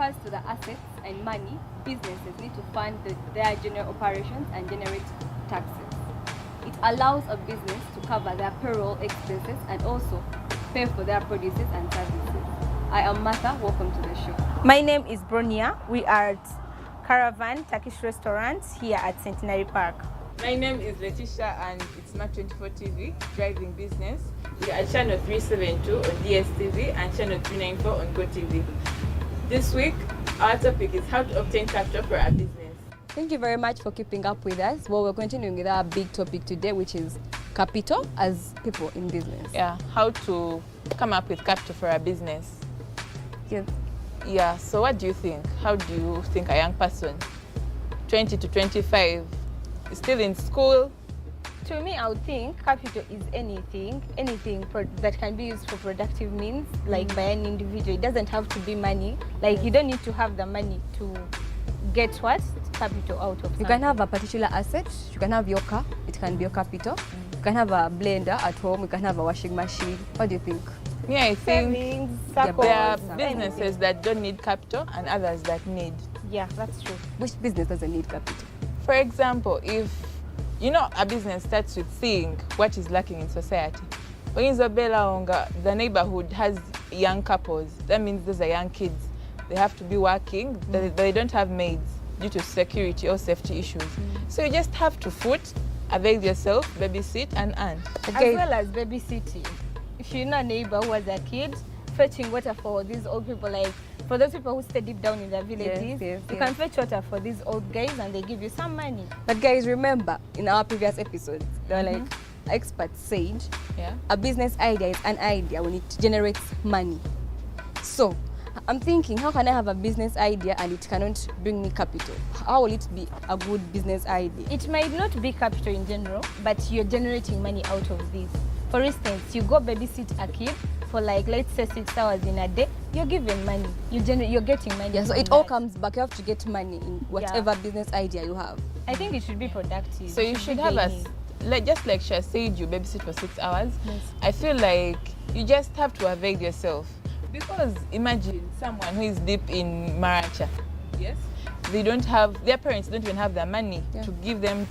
refers to the assets and money businesses need to fund their general operations and generate taxes. It allows a business to cover their payroll expenses and also pay for their produces and services. I am Martha, welcome to the show. My name is Bronia. We are at Caravan Turkish Restaurant here at Centenary Park. My name is Letitia and it's Mac24 TV, driving business. We are channel 372 on DSTV and channel 394 on GoTV. This week, our topic is how to obtain capital for our business. Thank you very much for keeping up with us. Well, we're continuing with our big topic today, which is capital as people in business. Yeah, how to come up with capital for our business. Yes. Yeah, so what do you think? How do you think a young person, 20 to 25, is still in school? To me, I would think capital is anything that can be used for productive means, like by an individual. It doesn't have to be money. Like you don't need to have the money to get what? Capital out of something. You can have a particular asset. You can have your car. It can be your capital. You can have a blender at home. You can have a washing machine. What do you think? Yeah, I think Savings, there are circles, businesses anything. that don't need capital and others that need. Yeah, that's true. Which business doesn't need capital? For example, if a business starts with seeing what is lacking in society. When Isabella, the neighborhood has young couples, that means those are young kids. They have to be working, they don't have maids due to security or safety issues. So you just have to avail yourself, babysit and earn. Okay. As well as babysitting. If you're not a neighbor who has a kid, fetching water for these old people, like for those people who stay deep down in their villages, you can fetch water for these old guys and they give you some money. But guys, remember, in our previous episodes, they were like, experts said, a business idea is an idea when it generates money. So, I'm thinking, how can I have a business idea and it cannot bring me capital? How will it be a good business idea? It might not be capital in general, but you're generating money out of this. For instance, you go babysit a kid for like, let's say 6 hours in a day, you're giving money. You're getting money. Yeah, so it all comes back. You have to get money in whatever business idea you have. I think it should be productive. So you should have just like Shah said, you babysit for 6 hours. Yes. I feel like you just have to avail yourself. Because imagine someone who is deep in Maracha. Yes. Their parents don't even have the money to give them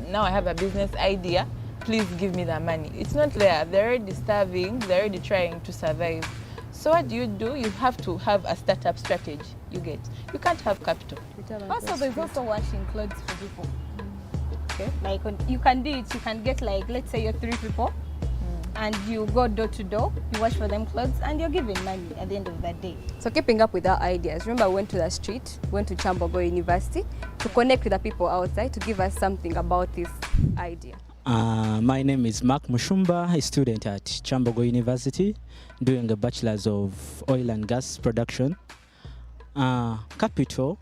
now I have a business idea. Please give me that money. It's not there. They're already starving. They're already trying to survive. So what do? You have to have a startup strategy. You can't have capital. Also, there's also washing clothes for people. Okay. Like you can do it. You can get like, let's say you're 3 people, and you go door to door. You wash for them clothes, and you're giving money at the end of that day. So keeping up with our ideas. Remember, we went to the street, went to Chambogo University to connect with the people outside to give us something about this idea. My name is Mark Mushumba, a student at Chambogo University, doing a bachelor's of oil and gas production. Capital,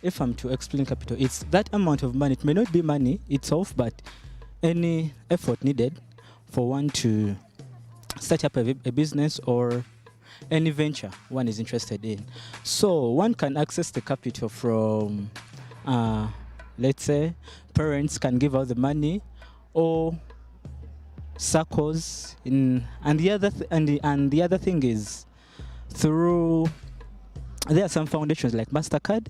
if I'm to explain capital, it's that amount of money. It may not be money itself, but any effort needed for one to set up a business or any venture one is interested in. So one can access the capital from, let's say, parents can give out the money, or circles and the other thing is through, there are some foundations like MasterCard.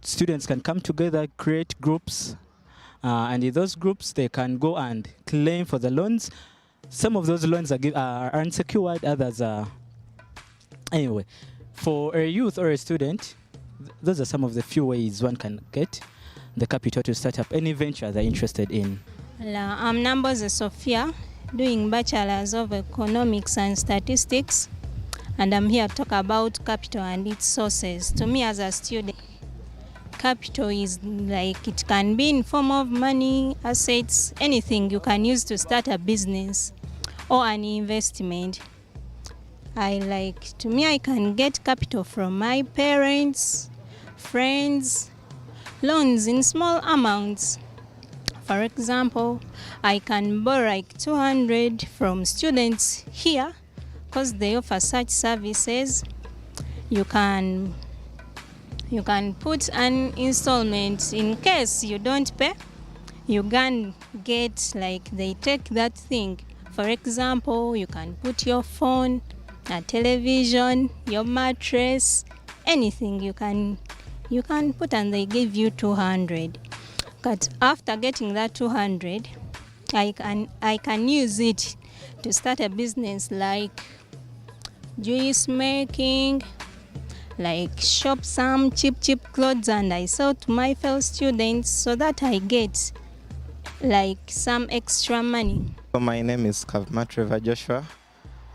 Students can come together, create groups, and in those groups they can go and claim for the loans. Some of those loans are unsecured, others are anyway. For a youth or a student, those are some of the few ways one can get the capital to start up any venture they're interested in. I'm Namboze Sophia, doing Bachelor's of Economics and Statistics, and I'm here to talk about capital and its sources. To me as a student, capital is like, it can be in form of money, assets, anything you can use to start a business or an investment. To me, I can get capital from my parents, friends, loans in small amounts. For example, I can borrow like 200 from students here because they offer such services. You can put an installment in case you don't pay. You can get, like, they take that thing. For example, you can put your phone, a television, your mattress, anything you can put, and they give you 200. But after getting that 200, I can use it to start a business like juice making, like shop some cheap clothes, and I sell to my fellow students so that I get like some extra money. So my name is Kavma Trevor Joshua.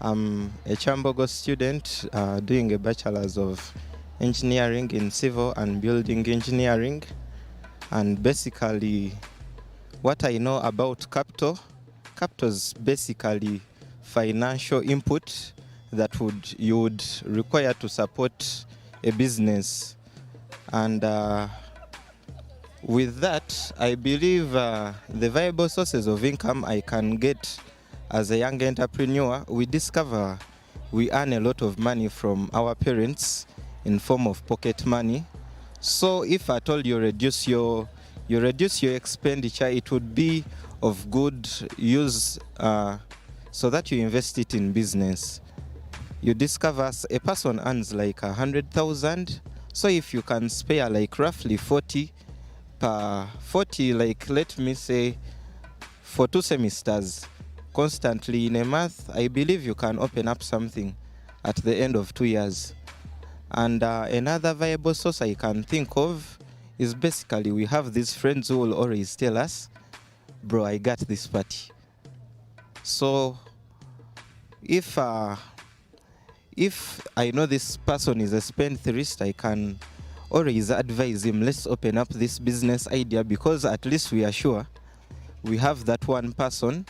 I'm a Chambogo student doing a bachelor's of engineering in civil and building engineering. And basically what I know about capital is basically financial input that you would require to support a business. And with that, I believe the viable sources of income I can get as a young entrepreneur, we discover we earn a lot of money from our parents in form of pocket money. So if at all you reduce your expenditure, it would be of good use so that you invest it in business. You discover a person earns like 100,000. So if you can spare like roughly 40 per 40, like let me say for 2 semesters, constantly in a month, I believe you can open up something at the end of 2 years. And another viable source I can think of is basically we have these friends who will always tell us, bro, I got this party. So if I know this person is a spendthrift, I can always advise him, let's open up this business idea, because at least we are sure we have that one person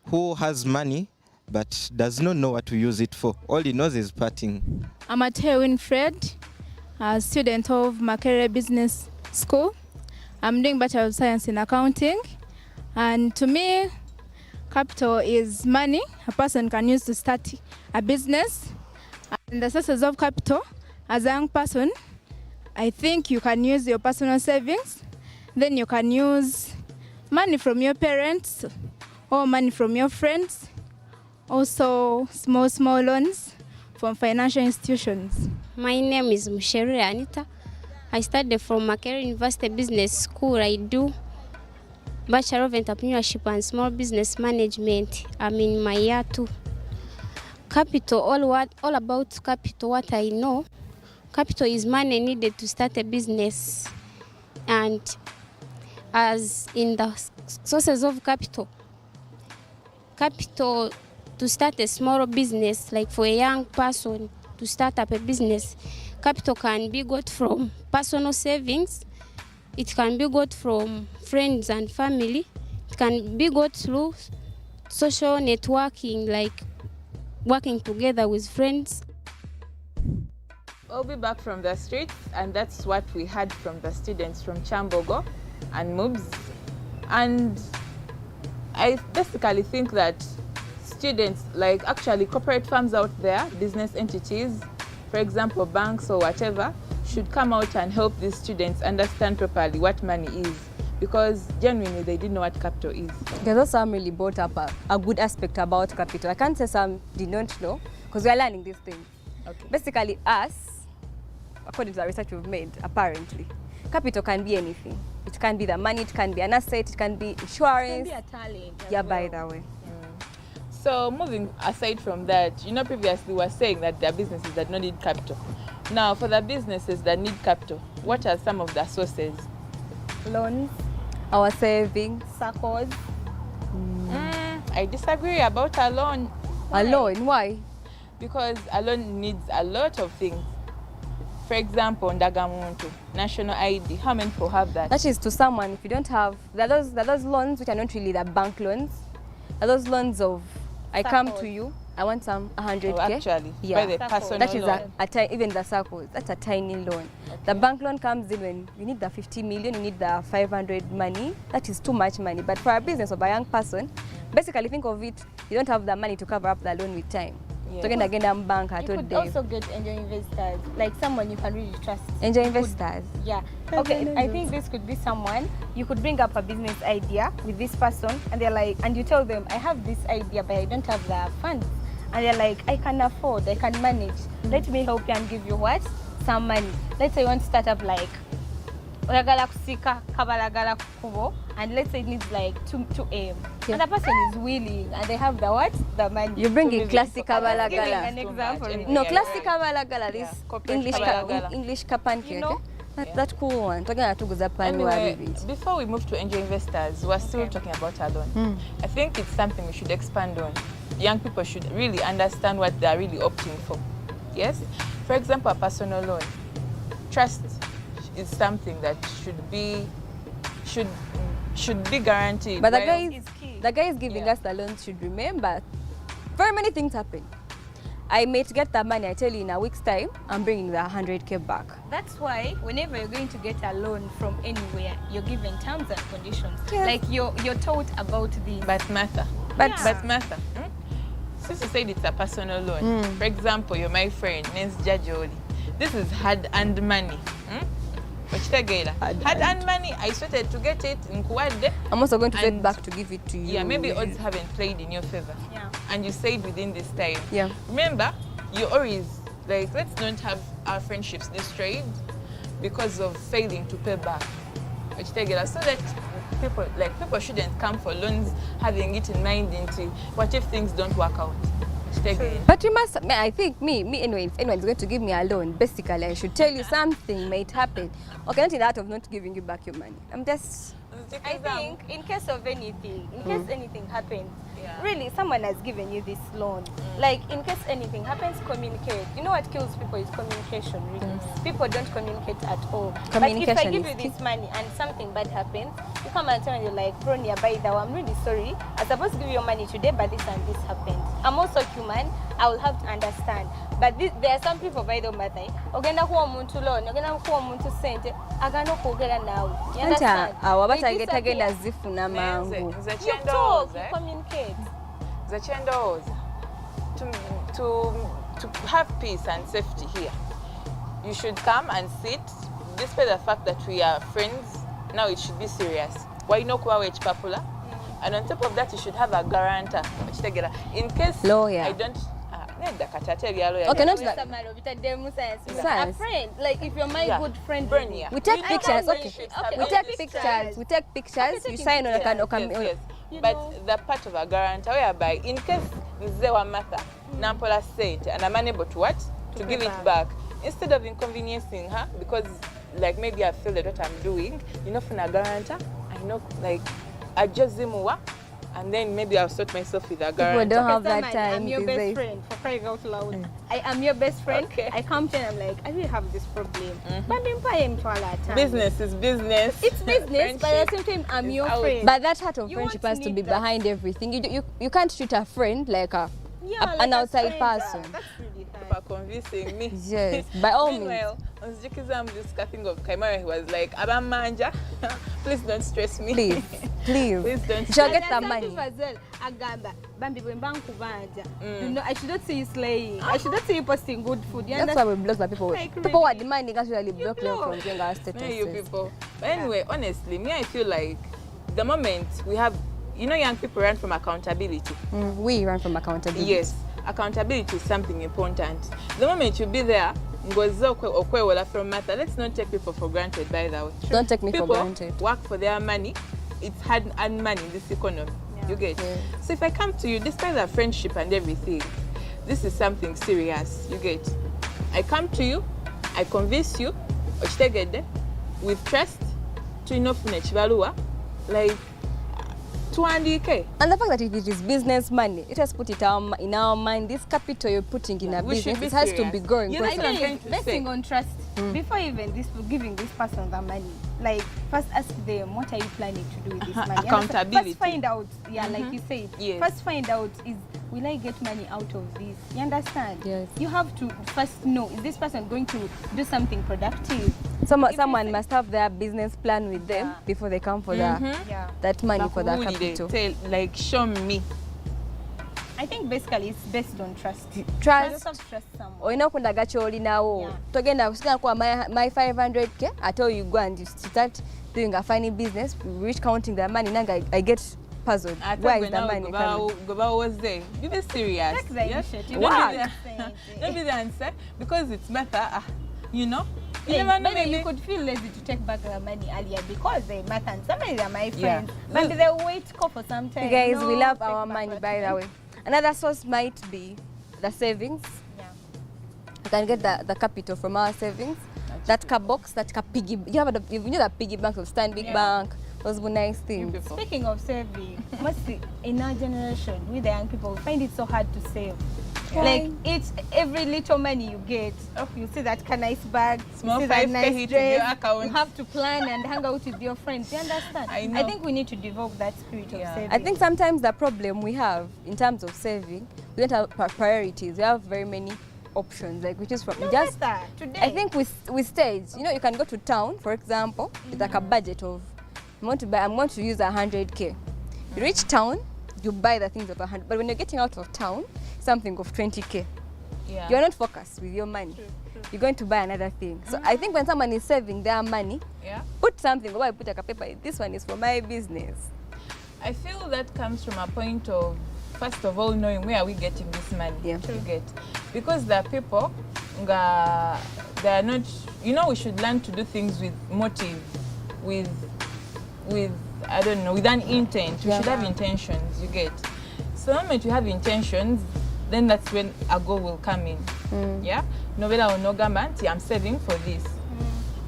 who has money but does not know what to use it for. All he knows is partying. I'm a Winfred, a student of Makerere Business School. I'm doing Bachelor of Science in Accounting. And to me, capital is money a person can use to start a business. And the sources of capital, as a young person, I think you can use your personal savings. Then you can use money from your parents or money from your friends. Also small loans from financial institutions. My name is Mushere Anita. I studied from Makerere University Business School. I do Bachelor of Entrepreneurship and Small Business Management. I'm in my year 2. Capital, all about capital, what I know. Capital is money needed to start a business. And as in the sources of capital to start a small business, like for a young person to start up a business, capital can be got from personal savings, it can be got from friends and family, it can be got through social networking, like working together with friends. We'll be back from the streets, and that's what we heard from the students from Chambogo and MOOBS. And I basically think that students, like actually corporate firms out there, business entities, for example, banks or whatever, should come out and help these students understand properly what money is, because genuinely they didn't know what capital is. There's also some really brought up a good aspect about capital. I can't say some did not know, because we are learning these things. Okay. Basically, us, according to the research we've made, apparently, capital can be anything. It can be the money, it can be an asset, it can be insurance. It can be a talent. Yeah, by the way. So moving aside from that, you know, previously we were saying that there are businesses that don't need capital. Now, for the businesses that need capital, what are some of the sources? Loans, our savings, circles. I disagree about a loan. A loan, why? Because a loan needs a lot of things. For example, Ndagamuntu, national ID, how many people have that? That is to someone, if you don't have, there are those loans which are not really the bank loans. There are those loans of, I come to you, I want some 100K. Oh, actually, yeah. by the personal that is loan. Even the circles, that's a tiny loan. Okay. The bank loan comes in when you need the 50 million, you need the 500 money. That is too much money. But for a business of a young person, basically think of it, you don't have the money to cover up the loan with time. Yeah. So again, bank, I You told could Dave. also get angel investors, like someone you can really trust. Angel investors. Yeah. Okay, I think this could be someone, you could bring up a business idea with this person, and they're like, and you tell them, I have this idea, but I don't have the funds. And they're like, I can afford, I can manage. Let me help you and give you what? some money. Let's say you want to start up like oyagala kusika kabalagala kubo, and let's say it needs like 2M. And the person is willing and they have the what? The money. You bring in classic kabalagala. An example. No, classic kabalagala, this English kabalagala. English kapanke, You know? That cool one. Anyway, before we move to angel investors, we're still talking about a loan. I think it's something we should expand on. Young people should really understand what they're really opting for. Yes? For example, a personal loan. Trust is something that should be guaranteed. But the guy is giving us the loan should remember very many things happen. I may get the money, I tell you in a week's time, I'm bringing the 100K back. That's why whenever you're going to get a loan from anywhere, you're given terms and conditions. Yes. Like you're taught about this. But Martha, since you said it's a personal loan, for example, you're my friend, name's Jajoli. This is hard-earned money. Hard-earned money, I started to get it in Kuwade. I'm also going to get back to give it to you. Yeah, maybe odds haven't played in your favor. Yeah. And you said within this time. Yeah. Remember, you always, like, let's not have our friendships destroyed because of failing to pay back. So that people shouldn't come for loans having it in mind into what if things don't work out. But you must, I think anyway, if anyone's going to give me a loan, basically I should tell you something might happen. Okay, not in that of not giving you back your money. I think in case of anything, in case anything happens, really someone has given you this loan. Like in case anything happens, communicate. You know what kills people is communication. Really. People don't communicate at all. But if I give you this money and something bad happens, you come and tell me like, bro, nearby that I'm really sorry. I'm supposed to give you your money today, but this and this happened. I'm also human. I will have to understand. But there are some people by the matter. Ogenda kuwa muntu loan, ogenda kuwa muntu sente, agano kugera nawe. You understand? Getagenda zifuna mangu. You talk, you communicate. To have peace and safety here, you should come and sit. Despite the fact that we are friends, now it should be serious. Why no kuwa popular? And on top of that, you should have a guarantor. In case lawyer. I don't. Okay, not that. A friend, like if you're my good friend, we take pictures. Okay, we take pictures. You sign on a But the part of a guarantor whereby in case Nzewa Martha Nampola said and I'm unable to what? To give it back. Instead of inconveniencing her, because like maybe I feel that what I'm doing, you know, for a guarantor, I know like I just zimuwa. And then maybe I'll sort myself with a guarantor. People don't have that time. I'm your best friend, for crying out loud. I am your best friend. Okay. I come to you and I'm like, I really have this problem. Business is business. It's business, but at the same time, I'm your friend. But that heart of friendship has to be behind everything. You can't treat a friend like an outside person. That's really for convincing me. Yes, by all means. Meanwhile, on I'm just cutting of Kaimara, he was like, Abamanja, please don't stress me. Please. Please don't shall get that money. I should not see you slaying. I should not see you posting good food. That's why we block the people. People were demanding us really block them from doing our statuses. You people. But anyway, honestly, I feel like the moment we have, young people run from accountability. We run from accountability. Yes, accountability is something important. The moment you be there, from matter. Let's not take people for granted, by the way. Don't take me people for granted. People work for their money. It's hard-earned money in this economy. You get? Yeah. So if I come to you, despite our friendship and everything, this is something serious. You get? I come to you, I convince you, with trust, to like 200K. And the fact that it is business money, it has put it in our mind. This capital you're putting in a business, it has to be growing. I think investing on trust. Before even giving this person the money, like first ask them, what are you planning to do with this money? Accountability. First find out, like you said. Yes. First find out will I get money out of this? You understand? Yes. You have to first know, is this person going to do something productive? Someone must have their business plan with them before they come for that money for that capital. Like, show me. I think basically it's based on trust. Trust. Trust someone. Oyina kunda gacholi nawo. Togenda kusika kwa my 500K. I told you go and you start doing a funny business. Reach counting the money. Now I get puzzled. Where is the money coming? Goba was there. Be serious. That's the initiative. Don't be the answer because it's better. You know? You Like, never know, maybe maybe. you could feel lazy to take back the money earlier because they matter and somebody are my Yeah. friends. But they'll wait for some time. You guys, we No, love take our back money, that by the money. way. Another source might be the savings. Yeah. You can get the capital from our savings. That ka box, that ka piggy. You have you know the piggy bank of Stanbic Bank. Those were nice things. Speaking of saving, mostly in our generation, with the young people, we find it so hard to save. Why? Like every little money you get, you see that nice bag, Small you see that 5K nice hit in dress, your account. you have to plan and hang out with your friends. You understand? I know. think we need to develop that spirit of saving. I think sometimes the problem we have in terms of saving, we don't have priorities. We have very many options, like which is from no just. matter today. I think we stage. You know, you can go to town, for example, with like a budget of, I'm going to use 100K. You reach town, you buy the things of 100. But when you're getting out of town, something of 20K. Yeah. You're not focused with your money. You're going to buy another thing. So I think when someone is saving their money, Yeah. put something. Why put like a paper? This one is for my business. I feel that comes from a point of, first of all, knowing where are we getting this money to get. Because there are people, they are not, you know, we should learn to do things with motive, with I don't know, with an intent. We should have intentions, you get. So the moment you have intentions, then that's when a goal will come in. Yeah? No matter or no government, I'm saving for this.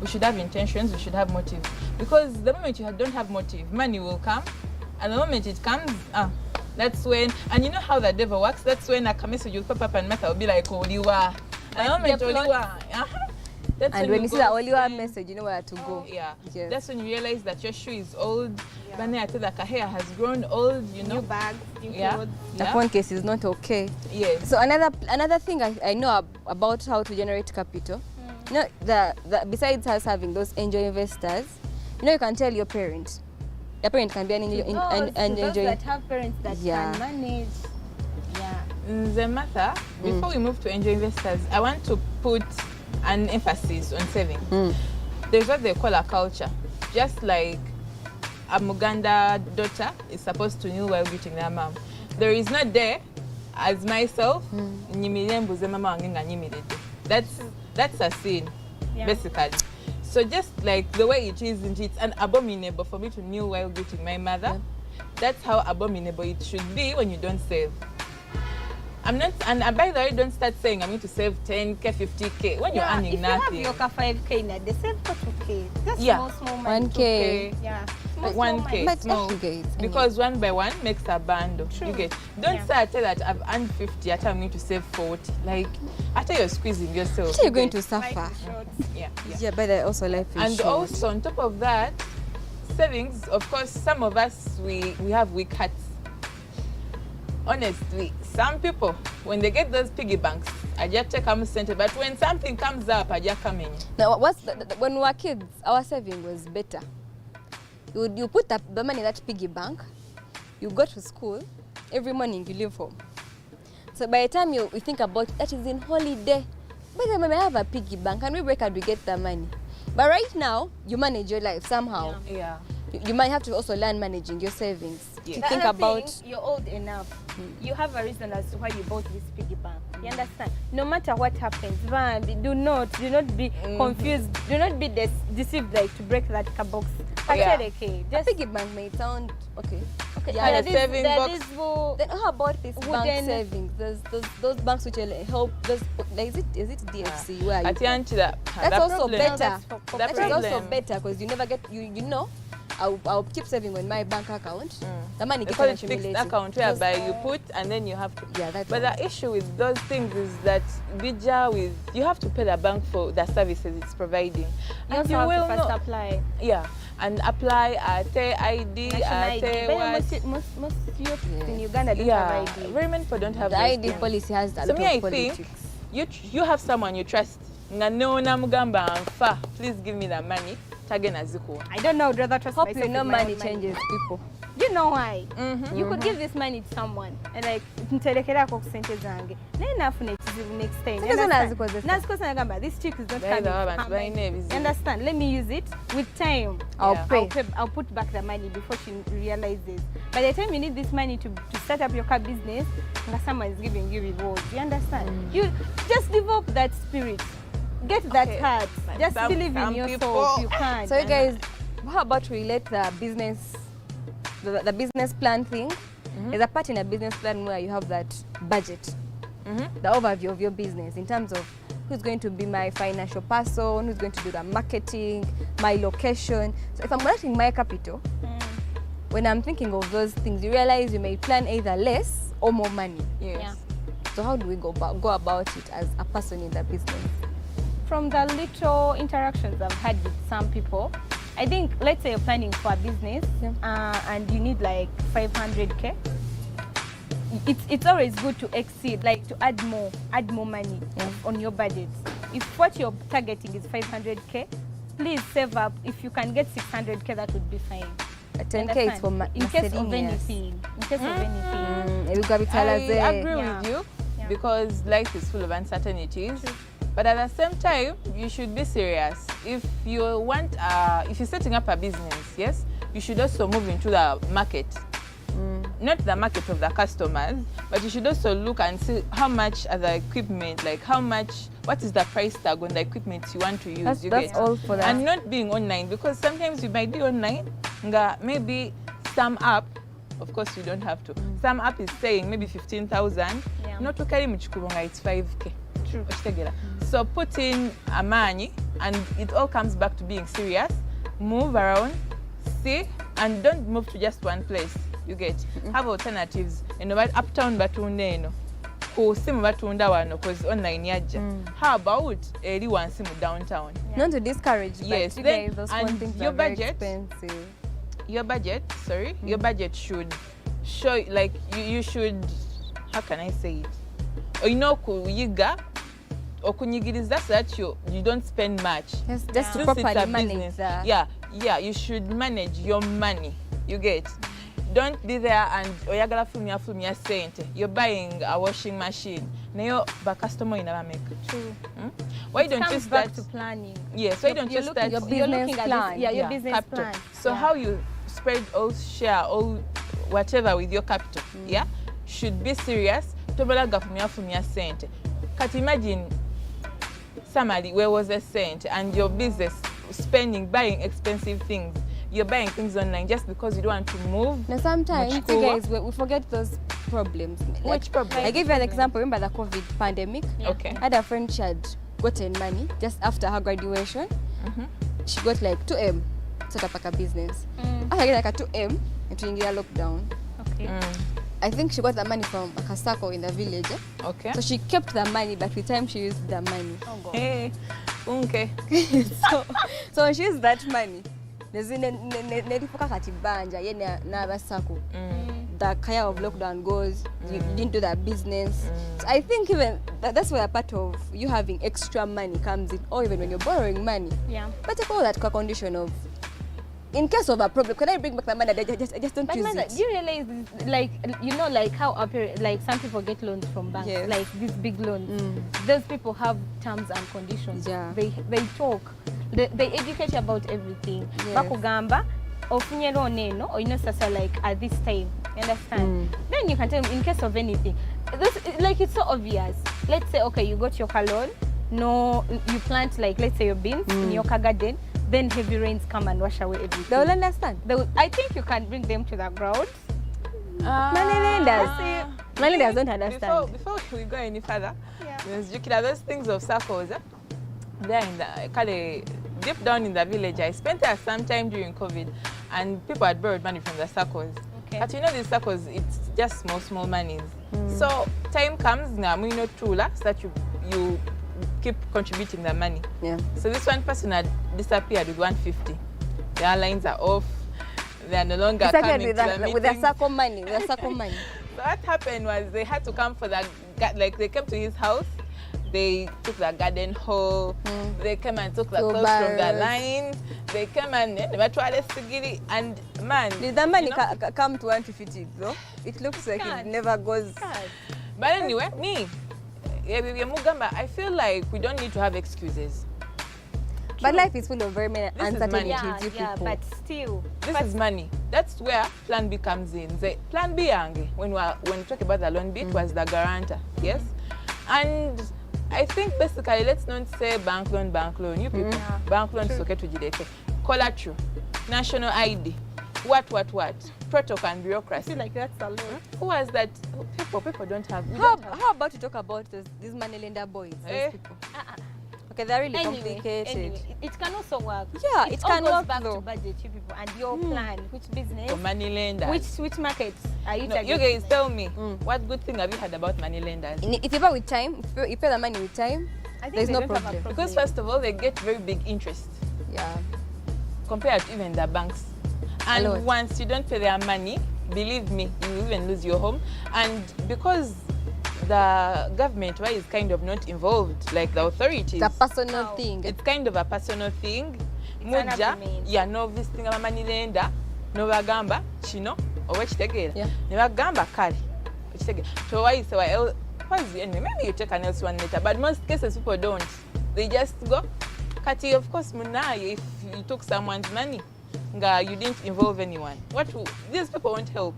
We should have intentions, we should have motive. Because the moment you don't have motive, money will come. And the moment it comes, that's when, and you know how the devil works, that's when a message will pop up and matter will be like, Oliwa. And the moment Oliwa, that's And when you see go the Oliwa spend- message, you know where to go. Yeah, Yes. that's when you realize that your shoe is old. But I tell like her hair has grown old, you know. new bags, new Yeah. clothes. The Yeah. phone case is not okay. Yes. So another thing I know about how to generate capital, you know, besides us having those angel investors, you know, you can tell your parent. Your parent can be an angel, Those angel. that have parents that Yeah. can manage. Yeah. The matter, before we move to angel investors, I want to put an emphasis on saving. There's what they call a culture. Just like a Muganda daughter is supposed to know while greeting their mom. There is not there as myself, that's a sin, basically. So just like the way it is, it's an abominable for me to kneel while greeting my mother. That's how abominable it should be when you don't save. I'm not, and by the way, don't start saying I'm going to save 10K, 50K when you're earning if nothing. you have your 5K in a day, save for 2K. That's Yeah. small money. 1K. Yeah. Like Small 1K. money. But small. okay, Because one by one makes a bundle. You get. Don't Yeah. start tell that I've earned 50, after I'm going to save 40. Like after you're squeezing yourself. you're going get. to suffer. Yeah. Yeah, but also life is And short. also on top of that, savings, of course, some of us we have weak hearts. Honestly, some people when they get those piggy banks, I just take them center. But when something comes up, I just come in. Now, when we were kids, our saving was better. You put the money in that piggy bank, you go to school, every morning you leave home. So by the time you think about that is in holiday, by the time I have a piggy bank and we break and we get the money. But right now, you manage your life somehow. Yeah. You might have to also learn managing your savings. Yeah. To The think other about thing, you're old enough. You have a reason as to why you bought this piggy bank. You understand? No matter what happens, do not be confused. Do not be deceived like to break that box. Yeah. Okay, a piggy bank may sound okay. Okay. Yeah, Yeah, the saving box. then how about this bank Wooden- savings? There's those banks which will help. Those, like, is it DFC? Where At the you? end, that's That's also better. That's for That is also problem. better because you never get you know. I'll keep saving on my bank account. The money They keeps call on it fixed accumulating. account whereby you put and then you have to. Yeah, that's But the issue with those things is that you have to pay the bank for the services it's providing. You also have to first apply. Yeah, and apply at ID, National at ID. But most youth in Uganda don't yeah. have ID. Very many people don't have the those ID things. policy has a So lot me, of I politics. think you have someone you trust. Please give me the money. I don't know. I'd rather trust Hope myself you know with my money own changes people. You know why? You could give this money to someone and like nterekerako kusente zange. Naye nafuna ekizibu next time. Sente zonna azikozesa. Nazikosa nagamba this chick is not By the way, coming. abantu balina ebizibu. You understand? Let me use it with time. Yeah. I'll put back the money before she realizes. By the time you need this money to start up your car business, someone is giving you rewards. You understand? You just develop that spirit. get that heart. Just believe in yourself. You can. So you guys, how about we let the business plan thing? There's a part in a business plan where you have that budget, the overview of your business in terms of who's going to be my financial person, who's going to do the marketing, my location. So if I'm collecting my capital, when I'm thinking of those things, you realize you may plan either less or more money. Yes. Yeah. So how do we go about it as a person in the business? From the little interactions I've had with some people, I think, let's say you're planning for a business and you need like 500K. It's always good to exceed, like to add more money on your budget. If what you're targeting is 500K, please save up. If you can get 600K, that would be fine. 10K is for in case of anything. I agree with you because life is full of uncertainties. But at the same time, you should be serious. If you want, if you're setting up a business, yes, you should also move into the market. Not the market of the customers, but you should also look and see how much are the equipment, like what is the price tag on the equipment you want to use. That's all for that. And not being online, because sometimes you might be online, maybe some app, of course you don't have to, some app is saying maybe 15,000, not to carry muchikubonga, it's 5K. True. So put in a money and it all comes back to being serious. Move around, see, and don't move to just one place. You get have alternatives. Uptown batunde eno ku simu batunda wano because online yaja. How about one simu downtown? Not to discourage, yes, but then, those and things your are very budget expensive. Your budget should show, like you should, how can I say it, kuyiga okunyigiriza so that you don't spend much. Just to properly manage that. Yeah, you should manage your money. You get. Don't be there and oyagala fulmia sente. You're buying a washing machine. Nayo ba customer never make. True. Why don't you start back to planning? Yes, why don't you start your business plan? Your business capital. plan. So how you spread or share or whatever with your capital, should be serious. Tobalaga fulmia sente. Can't imagine somebody where was a cent and your business buying expensive things. You're buying things online just because you don't want to move. Now sometimes you guys, we forget those problems. Which problem? I give you an example. Remember the COVID pandemic? Okay. I had a friend, she had gotten money just after her graduation. She got like 2M, set up like a business. After getting like a 2M, and in lockdown. Okay. I think she got the money from a circle in the village. Okay. So she kept the money, but with time she used the money. Oh God. Hey, okay. So when she used that money, nelifuka kati banja ye n'abasako. The kind of lockdown goes, you didn't do that business. So I think even that's where a part of you having extra money comes in, or even when you're borrowing money. But take all that condition of, in case of a problem, can I bring back my money? I just don't use it. Do you realize, like how like some people get loans from banks, like these big loans. Those people have terms and conditions. They talk. They educate you about everything. Bakugamba, ofunye loan eno, or sasa like at this time. You understand? Then you can tell them in case of anything. Like it's so obvious. Let's say okay, you got your car loan. No, you plant like let's say your beans in your car garden. Then heavy rains come and wash away everything. They will understand. I think you can bring them to the ground. Money lenders don't understand. Before we go any further, those things of circles. There in the deep down in the village, I spent some time during COVID, and people had borrowed money from the circles. But you know these circles, it's just small monies. So time comes now, we know tula, so that you keep contributing the money. So this one person had disappeared with 150. The airlines are off. They are no longer coming to the meeting. With the circle money. So what happened was they had to come for that. Like they came to his house. They took the garden hoe. They came and took the clothes from the line. They came and they were trying to and man. Did the money come to 150 though? It looks like it never goes. But anyway, I feel like we don't need to have excuses. But life is full of very many uncertainties. But still. This is money. That's where Plan B comes in. The Plan B, when we talk about the loan bit, was the guarantor, yes? And I think basically, let's not say bank loan. You people, bank loan is okay to jideke. Collateral, national ID, what? Protocol and bureaucracy. I feel like that's a lot. Who has that? People don't have. How about you talk about these money lender boys? Those people. Okay, they're really complicated. Anyway, it can also work. Yeah, it can all work goes back though. to budget, you people, and your plan. Which business? For money lenders. Which markets are you No, targeting? you guys tell me, what good thing have you heard about money lenders? If you pay with time, if you pay the money with time, I think there's they no don't have a problem. Because first of all, they get very big interest Yeah. compared to even the banks. A lot. And once you don't pay their money, believe me, you will even lose your home. And because the government is kind of not involved, like the authorities. It's a personal thing. It's kind of a personal thing. an Muja, agreement. ya no visiting a money lender, no bagamba, chino, or what you Yeah. ne bagamba kale. So why is maybe you take an else one later, but most cases people don't. They just go. Kati, of course, munai if you took someone's money. You didn't involve anyone. These people won't help.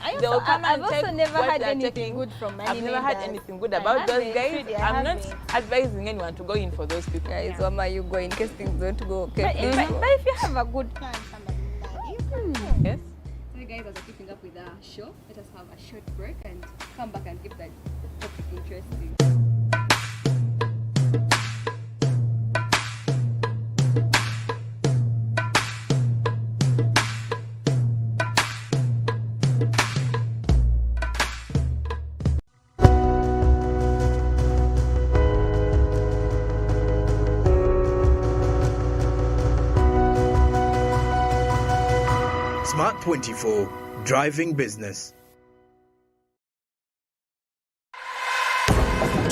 I've also never had anything good from money I've never had anything good about those guys. I'm not advising anyone to go in for those people. Guys, why are you going in case things don't go okay? But if you have a good plan, somebody Yes. So you guys, as are keeping up with our show, let us have a short break and come back and keep that topic interesting. Smart 24, driving business.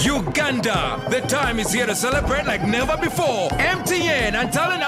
Uganda, the time is here to celebrate like never before. MTN and Talent